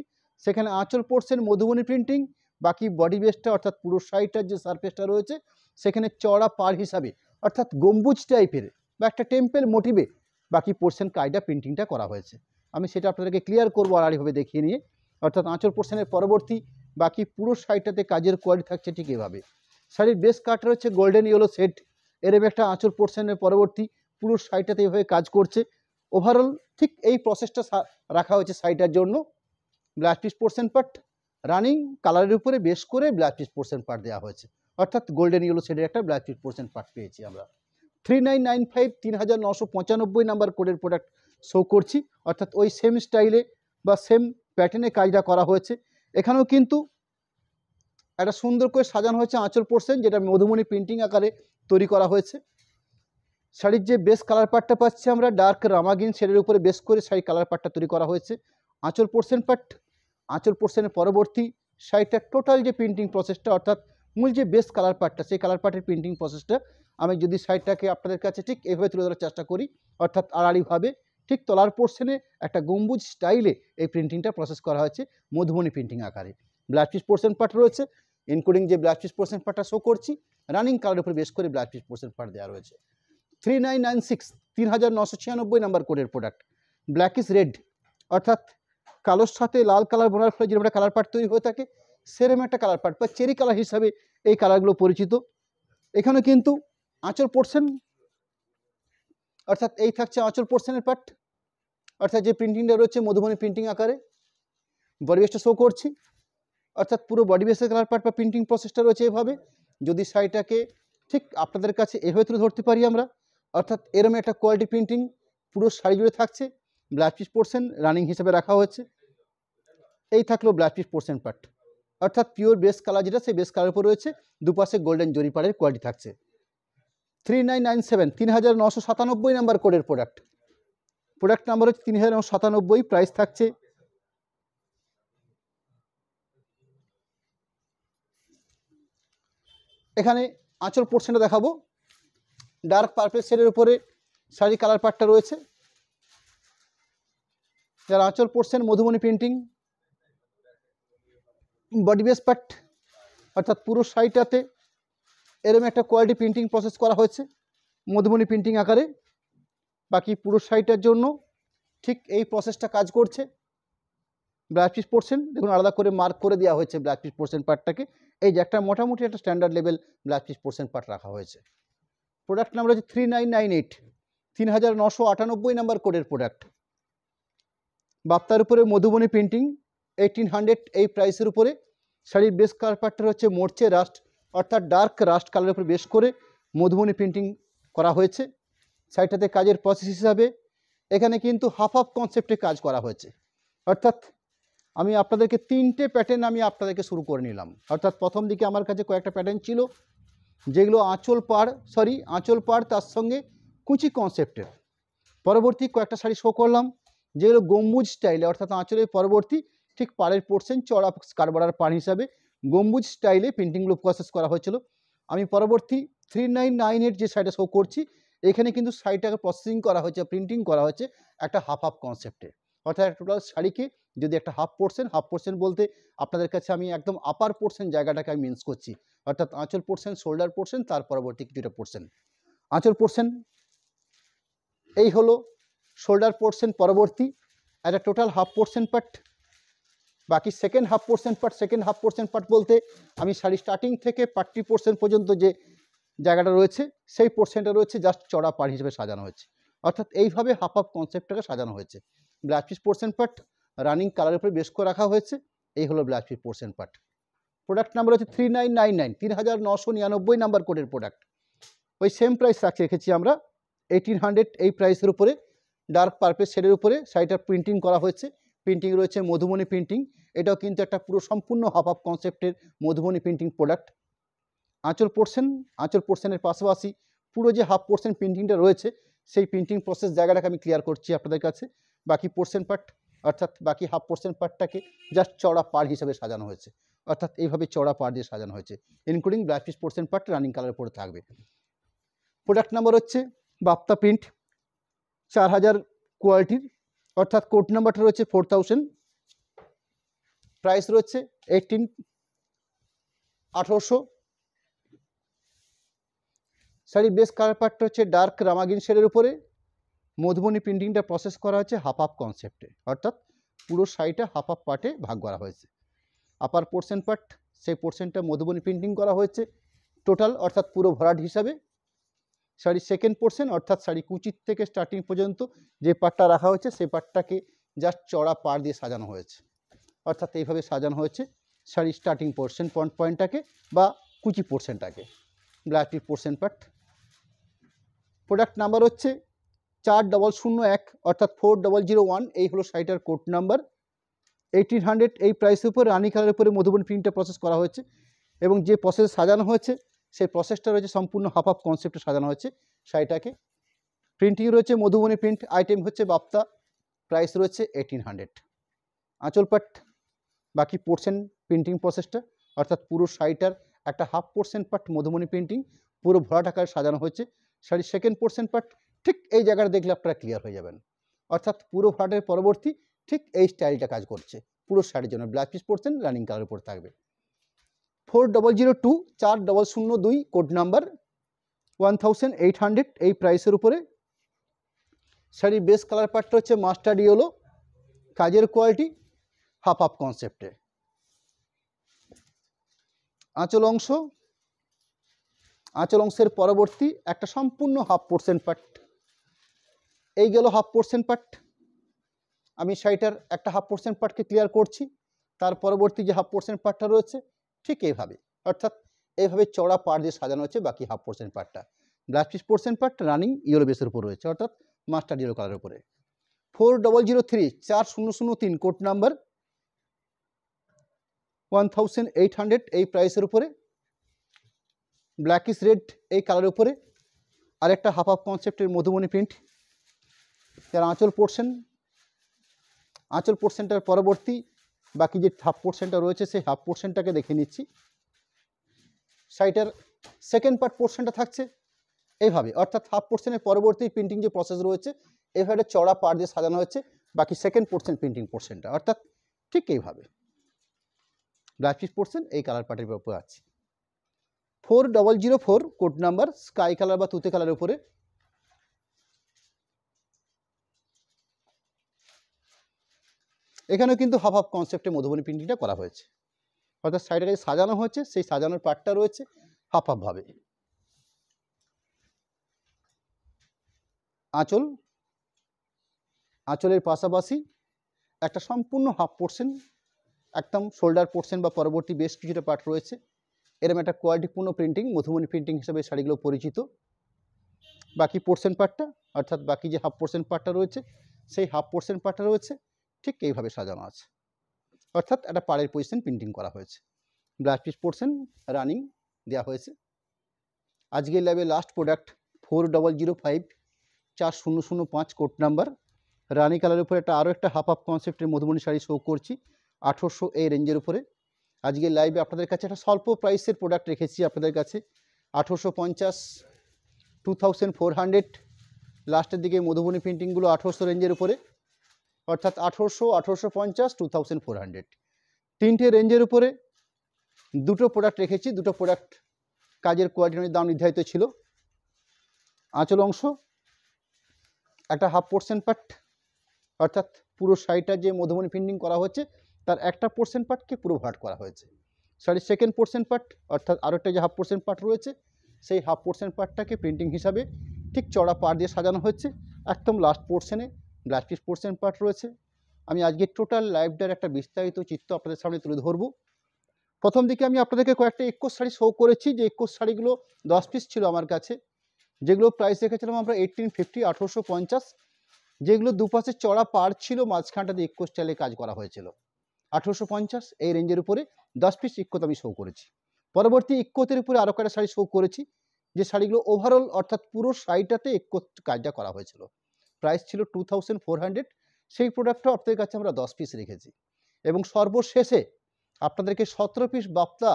সেখানে আঁচল পোর্শন মধুবনী প্রিন্টিং, বাকি বডি বেসটা অর্থাৎ পুরো শাড়িটার যে সারফেসটা রয়েছে সেখানে চড়া পাড় হিসাবে অর্থাৎ গম্বুজ টাইপের বা একটা টেম্পেল মোটিভে বাকি পোর্শন কাজটা প্রিন্টিংটা করা হয়েছে। আমি সেটা আপনাদেরকে ক্লিয়ার করবো আড়াআড়িভাবে দেখিয়ে নিয়ে, অর্থাৎ আঁচল পোর্শনের পরবর্তী বাকি পুরো শাড়িটাতে কাজের কোয়ালিটি থাকছে ঠিক এভাবে। শাড়ির বেস কাটটা হচ্ছে গোল্ডেন ইয়েলো সেট, এরকম একটা আঁচল পোর্শনের পরবর্তী পুরো শাড়িটাতে এইভাবে কাজ করছে। ওভারঅল ঠিক এই প্রসেসটা রাখা হয়েছে শাড়িটার জন্য। Blouse piece portion part running কালারের উপরে বেশ করে ব্লাউজ পিস পোর্শন পার্ট দেওয়া হয়েছে, অর্থাৎ গোল্ডেন ইয়েলো শেডের একটা ব্লাউজ পিস পোর্শন পার্ট পেয়েছি আমরা। 3995, 3995 নাম্বার কোডের প্রোডাক্ট শো করছি, অর্থাৎ ওই সেম স্টাইলে বা সেম প্যাটার্নে কাজটা করা হয়েছে। এখানেও কিন্তু একটা সুন্দর করে সাজানো হয়েছে আঁচল পোর্শন, যেটা মধুমণি প্রিন্টিং আকারে তৈরি করা হয়েছে। শাড়ির যে বেস কালার পার্টটা পাচ্ছি আমরা ডার্ক রামাগিন শেডের উপরে বেস করে শাড়ির কালার পার্টটা তৈরি করা হয়েছে। আঁচল পোর্শন পার্ট, আঁচল পোর্শনের পরবর্তী শাড়িটার টোটাল যে প্রিন্টিং প্রসেসটা অর্থাৎ মূল যে বেস কালার পার্টটা সেই কালার পার্টের প্রিন্টিং প্রসেসটা আমি যদি শাড়িটাকে আপনাদের কাছে ঠিক এভাবে তুলে ধরার চেষ্টা করি, অর্থাৎ আড়াআড়িভাবে ঠিক তলার পোর্শনে একটা গম্বুজ স্টাইলে এই প্রিন্টিংটা প্রসেস করা হয়েছে মধুবনী প্রিন্টিং আকারে। ব্লাউজ পিস পোর্শন পার্ট রয়েছে ইনক্লুডিং যে ব্লাউজ পিস পোর্শন পার্টটা শো করছি রানিং কালারের উপরে বেস করে ব্লাউজ পিস পোর্শন পার্ট দেওয়া রয়েছে। 3996, 3996 নাম্বার কোডের প্রোডাক্ট। ব্ল্যাকিশ রেড অর্থাৎ কালোর সাথে লাল কালার বোনার ফলে যেরকম একটা কালার পার্ট তৈরি হয়ে থাকে, সেরকম একটা কালার পার্ট বা চেরি কালার হিসাবে এই কালারগুলো পরিচিত। এখানে কিন্তু আঁচল পোর্শন, অর্থাৎ এই থাকছে আঁচল পোর্শনের পার্ট, অর্থাৎ যে প্রিন্টিংটা রয়েছে মধুবনী প্রিন্টিং আকারে। বডি বেসটা শো করছি, অর্থাৎ পুরো বডি বেসের কালার পার্ট বা প্রিন্টিং প্রসেসটা রয়েছে এভাবে। যদি শাড়িটাকে ঠিক আপনাদের কাছে এভাবে তুলে ধরতে পারি আমরা, অর্থাৎ এরম একটা কোয়ালিটি প্রিন্টিং পুরো শাড়ি জুড়ে থাকছে। ব্লাউজ পিস পোর্শন রানিং হিসেবে রাখা হয়েছে। এই থাকলো ব্লাউজ পিস পোর্শন পার্ট, অর্থাৎ পিওর বেস কালার যেটা, সেই বেস কালার উপর রয়েছে দুপাশে গোল্ডেন জরি পাড়ের কোয়ালিটি থাকছে। 3997 3997 নাম্বার কোডের প্রোডাক্ট। প্রোডাক্ট নাম্বার হচ্ছে 3997, প্রাইস থাকছে এখানে। আঁচল পোর্শনটা দেখাবো, ডার্ক পার্পল শেডের উপরে শাড়ি কালার পার্টটা রয়েছে, যার আঁচল portion Madhubani printing. Body base part, অর্থাৎ পুরো শাড়িটাতে এরকম একটা কোয়ালিটি প্রিন্টিং প্রসেস করা হয়েছে মধুবনী প্রিন্টিং আকারে। বাকি পুরো শাড়িটার জন্য ঠিক এই প্রসেসটা কাজ করছে। ব্লাউজ পিস পোর্শন দেখুন আলাদা করে মার্ক করে দেওয়া হয়েছে ব্লাউজ পিস পোর্শন পার্টটাকে, এই যে একটা মোটামুটি একটা standard level blouse piece portion part রাখা হয়েছে। প্রোডাক্ট নাম্বার হচ্ছে 3998, 3998 নাম্বার কোডের প্রোডাক্ট। বাপ্তার উপরে মধুবনী প্রিন্টিং 1800 এই প্রাইসের উপরে। শাড়ির বেস কালার পার্টটা হচ্ছে মরচে রাস্ট, অর্থাৎ ডার্ক রাস্ট কালারের উপরে বেশ করে মধুবনী প্রিন্টিং করা হয়েছে। শাড়িটাতে কাজের প্রসেস হিসাবে এখানে কিন্তু হাফ হাফ কনসেপ্টে কাজ করা হয়েছে, অর্থাৎ আমি আপনাদেরকে তিনটে প্যাটার্ন আমি আপনাদেরকে শুরু করে নিলাম। অর্থাৎ প্রথম দিকে আমার কাছে কয়েকটা প্যাটার্ন ছিল যেগুলো আঁচল পাড় তার সঙ্গে কুচি কনসেপ্টের। পরবর্তী কয়েকটা শাড়ি শো করলাম যেগুলো গম্বুজ স্টাইলে, অর্থাৎ আঁচলের পরবর্তী ঠিক পাড়ের পোর্শন চড়া স্কারবর্ডার পাড় হিসাবে গম্বুজ স্টাইলে প্রিন্টিংগুলো প্রসেস করা হয়েছিল। আমি পরবর্তী 3998 যে শাড়িটা শো করছি, এখানে কিন্তু শাড়িটাকে প্রসেসিং করা হয়েছে, প্রিন্টিং করা হয়েছে একটা হাফ হাফ কনসেপ্টে। অর্থাৎ টোটাল শাড়িকে যদি একটা হাফ পোর্শন বলতে আপনাদের কাছে আমি একদম আপার পোর্শন জায়গাটাকে আমি মিন্স করছি, অর্থাৎ আঁচল পোর্শন, শোল্ডার পোর্শন, তার পরবর্তী কিছুটা পোর্শন। আঁচল পোর্শন এই হলো, শোল্ডার পোর্শন পরবর্তী একটা টোটাল হাফ পোর্শন পার্ট। বাকি সেকেন্ড হাফ পোর্শন পার্ট বলতে আমি শাড়ি স্টার্টিং থেকে পার্টি পোর্শন পর্যন্ত যে জায়গাটা রয়েছে সেই পোর্শনটা রয়েছে জাস্ট চড়া পাড় হিসেবে সাজানো হয়েছে, অর্থাৎ এইভাবে হাফ হাফ কনসেপ্টটাকে সাজানো হয়েছে। Blouse piece portion part running কালারের উপরে বেশ করে রাখা হয়েছে, এই হলো blouse piece portion part. Product number হচ্ছে 3999, 3999 নাম্বার কোডের প্রোডাক্ট। ওই সেম প্রাইস রেখেছি আমরা 1800 এই প্রাইসের উপরে। ডার্ক পার্পল শেডের উপরে শাড়িটার প্রিন্টিং করা হয়েছে, প্রিন্টিং রয়েছে মধুবনী প্রিন্টিং। এটাও কিন্তু একটা পুরো সম্পূর্ণ হাফ হাফ কনসেপ্টের মধুবনী প্রিন্টিং প্রোডাক্ট। আঁচল পোর্শনের পাশাপাশি পুরো যে হাফ পোর্শন প্রিন্টিংটা রয়েছে সেই প্রিন্টিং প্রসেস জায়গাটাকে আমি ক্লিয়ার করছি আপনাদের কাছে। বাকি পোর্শন পার্ট, অর্থাৎ বাকি হাফ পোর্শন পার্টটাকে জাস্ট চড়া পাড় হিসেবে সাজানো হয়েছে, অর্থাৎ এইভাবে চড়া পাড় দিয়ে সাজানো হয়েছে, including blouse piece portion part running কালারের উপরে থাকবে। প্রোডাক্ট নাম্বার হচ্ছে বাপ্তা প্রিন্ট 4000 কোয়ালিটির, অর্থাৎ কোড নাম্বারটা রয়েছে 4000, প্রাইস রয়েছে 1800। শাড়ির বেস কালার পার্টটা হচ্ছে ডার্ক রামাগিন শেডের উপরে মধুবনী প্রিন্টিংটা প্রসেস করা হয়েছে হাফ হাফ কনসেপ্টে, অর্থাৎ পুরো শাড়িটা হাফ হাফ পার্টে ভাগ করা হয়েছে। আপার পোর্শন পার্ট, সেই পোর্শনটা মধুবনী প্রিন্টিং করা হয়েছে টোটাল, অর্থাৎ পুরো ভরাট হিসাবে। শাড়ির সেকেন্ড পোর্শন, অর্থাৎ শাড়ি কুচির থেকে স্টার্টিং পর্যন্ত যে পার্টটা রাখা হয়েছে সেই পার্টটাকে জাস্ট চড়া পাড় দিয়ে সাজানো হয়েছে, অর্থাৎ এইভাবে সাজানো হয়েছে শাড়ির স্টার্টিং পোর্শন পয়েন্টটাকে বা কুচি পোর্শনটাকে। Blouse piece portion part. Product number হচ্ছে 4001, অর্থাৎ 4001, এই হলো শাড়িটার কোড নাম্বার। 1800 এই প্রাইসের উপরে রানি কালারের উপরে মধুবনী প্রিন্টটা প্রসেস করা হয়েছে, এবং যে প্রসেস সাজানো হয়েছে সেই প্রসেসটা রয়েছে সম্পূর্ণ হাফ হাফ কনসেপ্টে সাজানো হয়েছে শাড়িটাকে। প্রিন্টিং রয়েছে মধুবনী প্রিন্ট, আইটেম হচ্ছে বাপ্তা, প্রাইস রয়েছে 1800। আঁচল পাট, বাকি পোর্শন প্রিন্টিং প্রসেসটা, অর্থাৎ পুরো শাড়িটার একটা half portion part Madhubani printing পুরো ভরাট আকারে সাজানো হয়েছে। শাড়ির সেকেন্ড পোর্শন পার্ট ঠিক এই জায়গাটা দেখলে আপনারা ক্লিয়ার হয়ে যাবেন, অর্থাৎ পুরো ভরাটের পরবর্তী ঠিক এই স্টাইলটা কাজ করছে পুরো শাড়ির জন্য। ব্লাউজ পিস পোর্শন রানিং কালারের উপর থাকবে। 4002, 4002 কোড নাম্বার, 1800 এই প্রাইসের উপরে। শাড়ির বেস কালার পার্টটা হচ্ছে মাস্টার্ড ইয়েলো, কাজের কোয়ালিটি হাফ হাফ কনসেপ্টে। আঁচল অংশের পরবর্তী একটা সম্পূর্ণ হাফ পোর্শন পার্ট, এই গেল হাফ পোর্শন পার্ট। আমি শাড়িটার একটা হাফ পোর্শন পার্টকে ক্লিয়ার করছি, তার পরবর্তী যে হাফ পোর্শন পার্টটা রয়েছে ঠিক এইভাবে, অর্থাৎ এইভাবে চড়া পাড় দিয়ে সাজানো হচ্ছে বাকি হাফ পোর্শন পার্টটা। Blouse piece portion part running yellow বেসের উপর রয়েছে, অর্থাৎ মাস্টার্ড ইয়েলো কালারের উপরে। 4003 4003 কোড নাম্বার 1800 এই প্রাইসের উপরে, ব্ল্যাকিশ রেড এই কালারের উপরে, আরেকটা হাফ হাফ কনসেপ্টের মধুবনী প্রিন্ট। যার আঁচল পোর্শনটার পরবর্তী বাকি যে হাফ পোর্শনটা রয়েছে সেই হাফ পোর্শনটাকে দেখে নিচ্ছি। শাড়িটার সেকেন্ড পার্ট পোর্শনটা থাকছে এইভাবে, অর্থাৎ হাফ পোর্শনের পরবর্তী প্রিন্টিং যে প্রসেস রয়েছে এইভাবে চড়া পাড় দিয়ে সাজানো হচ্ছে বাকি সেকেন্ড পোর্শন প্রিন্টিং পোর্শনটা, অর্থাৎ ঠিক এইভাবে ব্লাউজ পিস পোর্শন এই কালার পার্টের উপর আছে। 4004 কোড নাম্বার স্কাই কালার বা তুতে কালারের উপরে। এখানেও কিন্তু হাফ হাফ কনসেপ্টে মধুবনী প্রিন্টিংটা করা হয়েছে, অর্থাৎ সাইডে সাজানো হয়েছে, সেই সাজানোর পার্টটা রয়েছে হাফ হাফ ভাবে। আঁচলের পাশাপাশি একটা সম্পূর্ণ হাফ পোর্শন, একদম শোল্ডার পোর্শন বা পরবর্তী বেশ কিছুটা পার্ট রয়েছে। এরকম একটা কোয়ালিটিপূর্ণ প্রিন্টিং, মধুবনী প্রিন্টিং হিসেবে শাড়িগুলো পরিচিত। বাকি পোর্শন পার্টটা, অর্থাৎ বাকি যে হাফ পোর্শন পার্টটা রয়েছে সেই হাফ পোর্শন পার্টটা রয়েছে ঠিক এইভাবে সাজানো আছে, অর্থাৎ একটা পাড়ের পজিশন প্রিন্টিং করা হয়েছে। ব্লাউজ পিস পোর্শন রানিং দেওয়া হয়েছে। আজকের ল্যাবে লাস্ট প্রোডাক্ট 4005 4005 কোড নাম্বার রানি কালারের উপরে আরও একটা হাফ হাফ কনসেপ্টের মধুবনী শাড়ি শো করছি 1800 এই রেঞ্জের উপরে। আজকের লাইভে আপনাদের কাছে একটা স্বল্প প্রাইসের প্রোডাক্ট রেখেছি আপনাদের কাছে 1850 2400। লাস্টের দিকে মধুবনী প্রিন্টিংগুলো 1800 রেঞ্জের উপরে, অর্থাৎ 1800 1850 2400 তিনটে রেঞ্জের উপরে দুটো প্রোডাক্ট রেখেছি। দুটো প্রোডাক্ট কাজের কোয়ালিটি অনুযায়ী দাম নির্ধারিত ছিল। আঁচল অংশ একটা হাফ পোর্শন পার্ট, অর্থাৎ পুরো শাড়িটা যে মধুবনী প্রিন্টিং করা হচ্ছে তার একটা পোর্শন পার্টকে পুরো ভাট করা হয়েছে। শাড়ির সেকেন্ড পোর্শন পার্ট, অর্থাৎ আরও একটা যে হাফ পোর্শন পার্ট রয়েছে সেই হাফ পোর্শন পার্টটাকে প্রিন্টিং হিসাবে ঠিক চড়া পাড় দিয়ে সাজানো হচ্ছে। একদম লাস্ট পোর্শনে ব্লাউজ পিস পোর্শন পার্ট রয়েছে। আমি আজকে টোটাল লাইভটার একটা বিস্তারিত চিত্র আপনাদের সামনে তুলে ধরবো। প্রথম দিকে আমি আপনাদেরকে কয়েকটা 21 শাড়ি শো করেছি, যে 21 শাড়িগুলো 10 পিস ছিল আমার কাছে, যেগুলো প্রাইস রেখেছিলাম আমরা 1850 1850, যেগুলো দুপাশে চড়া পাড় ছিল, মাঝখানটাতে 21 স্টাইলে কাজ করা হয়েছিল। 1850 এই রেঞ্জের উপরে 10 পিস ইক্কত আমি শো করেছি। পরবর্তী ইক্কতের উপরে আরও কয়েকটা শাড়ি শো করেছি, যে শাড়িগুলো ওভারঅল অর্থাৎ পুরো শাড়িটাতে ইক্কত কাজটা করা হয়েছিল। প্রাইস ছিল 2400। সেই প্রোডাক্টটাও আপনাদের কাছে আমরা 10 পিস রেখেছি। এবং সর্বশেষে আপনাদেরকে 17 পিস বাপ্তা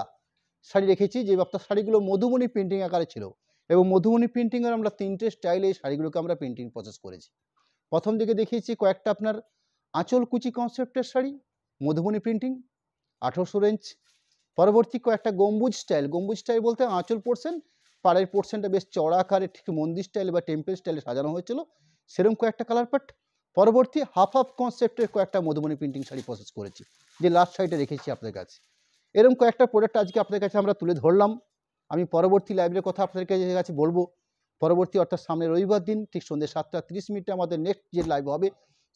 শাড়ি রেখেছি, যে বাপ্তা শাড়িগুলো মধুবনী প্রিন্টিং আকারে ছিল, এবং মধুবনী প্রিন্টিংয়ের আমরা 3টে স্টাইলে এই শাড়িগুলোকে আমরা প্রিন্টিং প্রসেস করেছি। প্রথম দিকে দেখিয়েছি কয়েকটা আপনার আঁচল কুচি কনসেপ্টের শাড়ি মধুবনী প্রিন্টিং 1800 রেঞ্জ। পরবর্তী কয়েকটা গম্বুজ স্টাইল বলতে আঁচল পোর্শন, পাড়ের পোর্শনটা বেশ চড়া আকারে ঠিক মন্দির স্টাইলে বা টেম্পল স্টাইলে সাজানো হয়েছিল, সেরকম কয়েকটা কালার পাট। পরবর্তী হাফ হাফ কনসেপ্টের কয়েকটা মধুবনী প্রিন্টিং শাড়ি প্রসেস করেছি, যে লাস্ট শাড়িটা রেখেছি আপনাদের কাছে। এরকম কয়েকটা প্রোডাক্ট আজকে আপনাদের কাছে আমরা তুলে ধরলাম। আমি পরবর্তী লাইভের কথা আপনাদের কাছে বলবো। পরবর্তী অর্থাৎ সামনে রবিবার দিন ঠিক সন্ধ্যে 7:30 আমাদের নেক্সট যে লাইভ হবে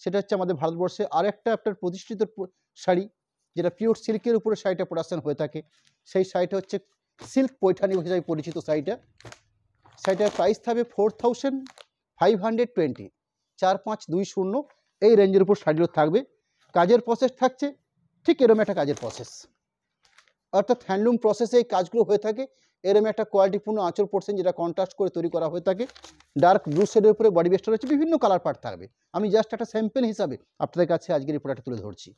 সেটা হচ্ছে আমাদের ভারতবর্ষে আরেকটা আপনার প্রতিষ্ঠিত শাড়ি, যেটা পিওর সিল্কের উপরে শাড়িটা প্রোডাকশন হয়ে থাকে। সেই শাড়িটা হচ্ছে সিল্ক পৈঠানি হিসেবে পরিচিত শাড়িটার প্রাইস থাকবে 4520, 4520 এই রেঞ্জের উপর শাড়িগুলো থাকবে। কাজের প্রসেস থাকছে ঠিক এরকম একটা কাজের প্রসেস, অর্থাৎ হ্যান্ডলুম প্রসেসে এই কাজগুলো হয়ে থাকে। এরকম একটা কোয়ালিটিপূর্ণ আঁচল পোর্শন যেটা কন্ট্রাস্ট করে তৈরি করা হয়ে থাকে। ডার্ক ব্লু শেডের উপরে বডি বেস্টার রয়েছে, বিভিন্ন কালার পার্ট থাকবে। আমি জাস্ট একটা স্যাম্পল হিসাবে আপনাদের কাছে আজকের এই প্রোডাক্টটা তুলে ধরছি।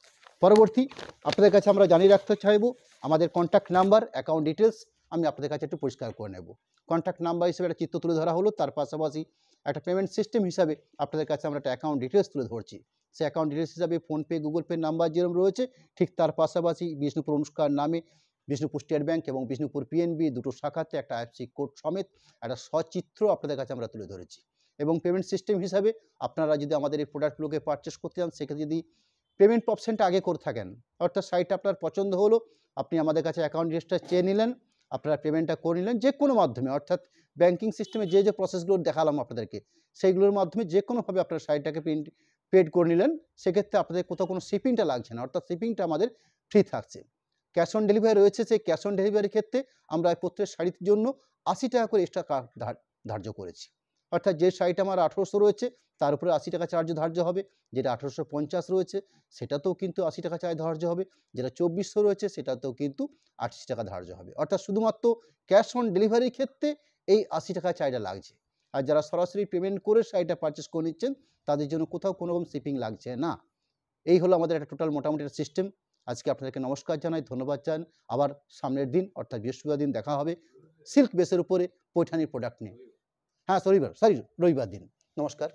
পরবর্তী আপনাদের কাছে আমরা জানিয়ে রাখতে চাইবো আমাদের কন্ট্যাক্ট নাম্বার, অ্যাকাউন্ট ডিটেলস আমি আপনাদের কাছে একটু পরিষ্কার করে নেব। কন্ট্যাক্ট নাম্বার হিসেবে একটা চিত্র তুলে ধরা হলো, তার পাশাপাশি একটা পেমেন্ট সিস্টেম হিসাবে আপনাদের কাছে আমরা একটা অ্যাকাউন্ট ডিটেলস তুলে ধরছি। সেই অ্যাকাউন্ট ডিটেলস হিসাবে ফোনপে, গুগল পে নাম্বার যেরকম রয়েছে ঠিক তার পাশাপাশি বিষ্ণুপুর অনুষ্কার নামে বিষ্ণুপুর স্টেট ব্যাংক এবং বিষ্ণুপুর পিএনবি দুটো শাখাতে একটা আইএফএসসি কোড সমেত একটা সচিত্র আপনাদের কাছে আমরা তুলে ধরেছি। এবং পেমেন্ট সিস্টেম হিসাবে আপনারা যদি আমাদের এই প্রোডাক্টগুলোকে পারচেস করতে চান, সেক্ষেত্রে যদি পেমেন্ট অপশানটা আগে করে থাকেন, অর্থাৎ শাড়িটা আপনার পছন্দ হলো, আপনি আমাদের কাছে অ্যাকাউন্ট ডিটেলসটা চেয়ে নিলেন, আপনারা পেমেন্টটা করে নিলেন যে কোনো মাধ্যমে, অর্থাৎ ব্যাঙ্কিং সিস্টেমে যে প্রসেসগুলো দেখালাম আপনাদেরকে সেইগুলোর মাধ্যমে যে কোনোভাবে আপনারা শাড়িটাকে পেড করে নিলেন। সেক্ষেত্রে আপনাদের কোথাও কোনো শিপিংটা লাগছে না, অর্থাৎ শিপিংটা আমাদের ফ্রি থাকছে। ক্যাশ অন ডেলিভারি রয়েছে, সেই ক্যাশ অন ডেলিভারির ক্ষেত্রে আমরা প্রত্যেক শাড়ির জন্য 80 টাকা করে এক্সট্রা ধার্য করেছি। অর্থাৎ যে শাড়িটা আমার 1800 রয়েছে তার উপরে 80 টাকা চার্জ ধার্য হবে, যেটা 1850 রয়েছে সেটাতেও কিন্তু 80 টাকা চার্জ ধার্য হবে, যেটা 2400 রয়েছে সেটাতেও কিন্তু 80 টাকা ধার্য হবে। অর্থাৎ শুধুমাত্র ক্যাশ অন ডেলিভারির ক্ষেত্রে এই 80 টাকা চার্জটা লাগছে। আর যারা সরাসরি পেমেন্ট করে শাড়িটা পারচেস করে নিচ্ছেন তাদের জন্য কোথাও কোনো রকম শিপিং লাগছে না। এই হলো আমাদের একটা টোটাল মোটামুটি একটা সিস্টেম। আজকে আপনাদেরকে নমস্কার জানাই, ধন্যবাদ জানাই। আবার সামনের দিন অর্থাৎ বৃহস্পতিবার দিন দেখা হবে সিল্ক বেসের উপরে পৈঠানির প্রোডাক্ট নিয়ে। হ্যাঁ, রবিবার দিন। নমস্কার।